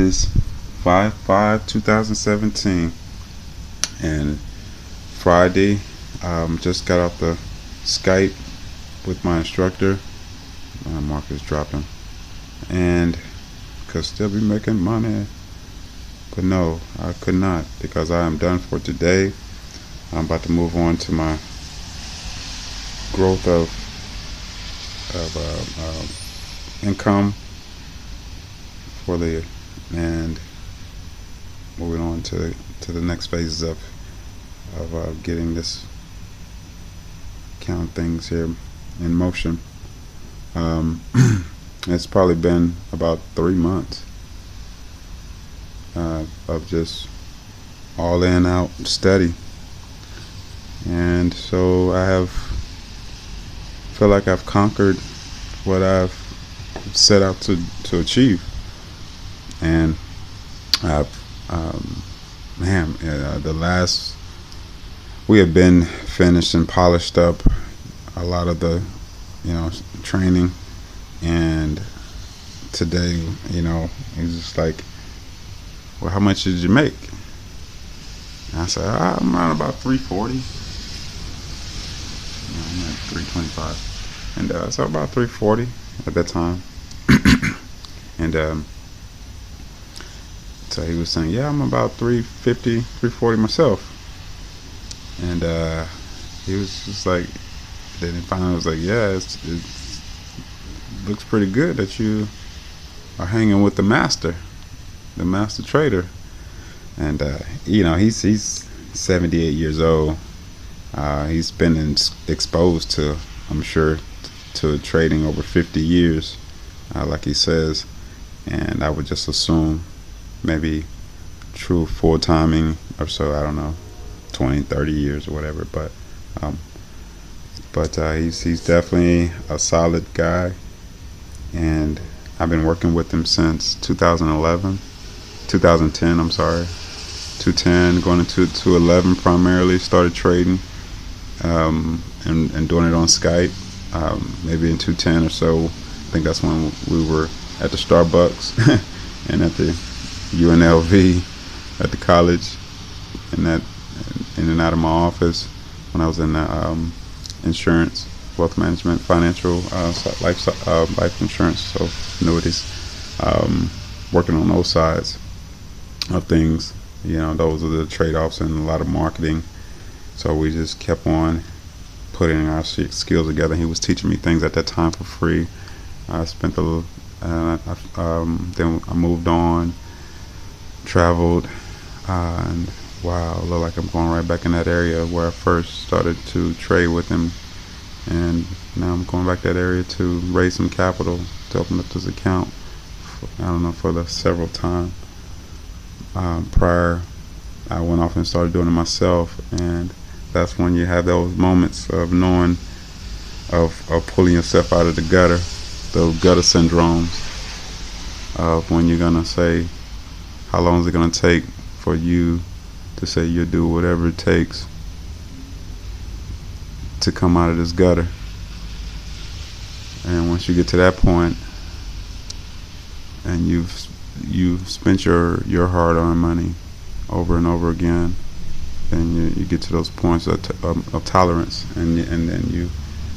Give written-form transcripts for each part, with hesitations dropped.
is 5/5/2017, and Friday, just got off the Skype with my instructor. My market is dropping, and could still be making money, but no, I could not, because I am done for today. I'm about to move on to my growth of income for the and moving on to the next phases of getting this count things here in motion. Um, it's probably been about 3 months of just all in, out, steady, and so feel like I've conquered what I've set out to achieve, and I've the last we have been finished and polished up a lot of the training, and today it's just like, well, how much did you make? And I said, I'm around about 340. I'm at 325, and so about 340 at that time. And so he was saying, yeah, I'm about 350, 340 myself. And he was just like, then he finally was like, yeah, it looks pretty good that you are hanging with the master trader. And he's 78 years old. He's been exposed to, I'm sure, to trading over 50 years, like he says. And I would just assume maybe true full timing or so, I don't know, 20, 30 years or whatever. But he's definitely a solid guy, and I've been working with him since 2010. I'm sorry, 2010 going into 2011 primarily started trading, and doing it on Skype. Maybe in 2010 or so, I think that's when we were at the Starbucks and at the UNLV at the college, and that in and out of my office when I was in insurance, wealth management, financial, life insurance, so annuities, working on those sides of things. Those are the trade-offs and a lot of marketing. So we just kept on putting our skills together. He was teaching me things at that time for free. I spent then I moved on, traveled, and wow, look like I'm going right back in that area where I first started to trade with him. And now I'm going back to that area to raise some capital to open up this account. For the several time. Prior, I went off and started doing it myself, and that's when you have those moments of knowing, of pulling yourself out of the gutter, those gutter syndromes, of when you're gonna say, how long is it gonna take for you to say you'll do whatever it takes to come out of this gutter. And once you get to that point, and you've spent your hard-earned money over and over again, then you get to those points of tolerance, and then you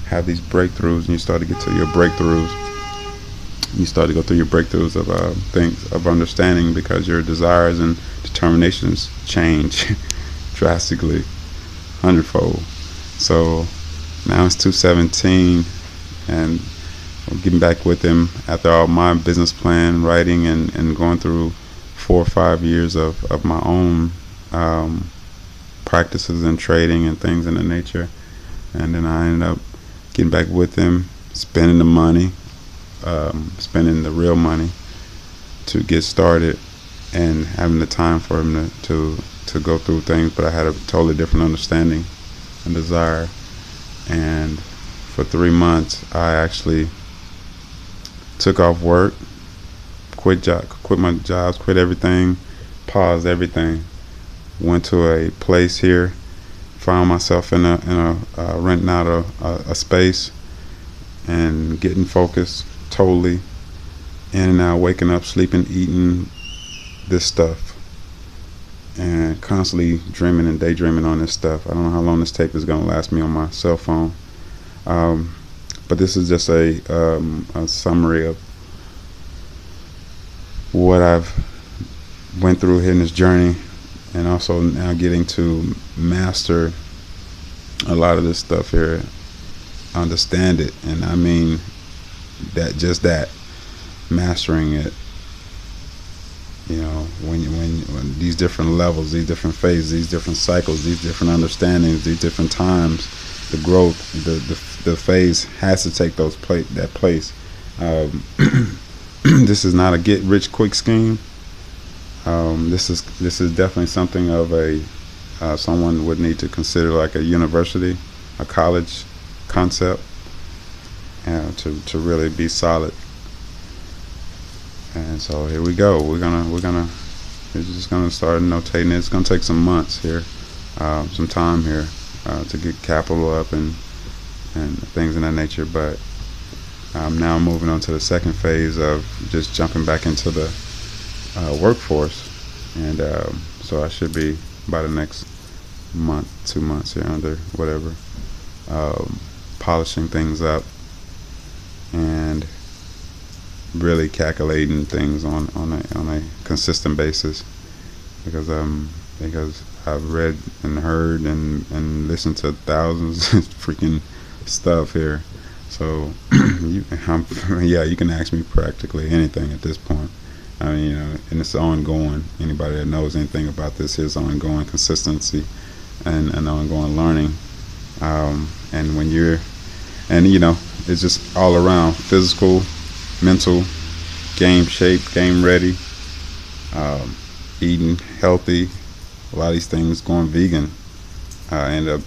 have these breakthroughs, and you start to get to your breakthroughs. You start to go through your breakthroughs of things of understanding, because your desires and determinations change drastically, hundredfold. So now it's 217, and I'm getting back with him after all my business plan writing and going through 4 or 5 years of my own practices and trading and things in the nature. And then I ended up getting back with him, spending the money, spending the real money to get started, and having the time for him to go through things. But I had a totally different understanding and desire. And for 3 months, I actually took off work, quit my jobs, quit everything, paused everything, went to a place here, found myself in a renting out a space and getting focused totally, in and out, waking up, sleeping, eating, this stuff and constantly dreaming and daydreaming on this stuff. I don't know how long this tape is going to last me on my cell phone. But this is just a summary of what I've went through here in this journey, and also now getting to master a lot of this stuff here, understand it, and I mean that mastering it. You know, when these different levels, these different phases, these different cycles, these different understandings, these different times, the growth, the phase has to take that place. This is not a get rich quick scheme. This is definitely something of a someone would need to consider like a university, a college concept, to really be solid. And so here we go. We're just gonna start notating it. It's gonna take some months here, some time here, to get capital up and things in that nature. But I'm now moving on to the second phase of just jumping back into the workforce, and so I should be by the next month, 2 months here, under whatever, polishing things up and really calculating things on a consistent basis, because I've read and heard and listened to thousands of freaking stuff here. So you can ask me practically anything at this point. I mean, and it's ongoing. Anybody that knows anything about this is ongoing consistency and ongoing learning. And when it's just all around physical, mental, game shape, game ready, eating healthy. A lot of these things, going vegan, end up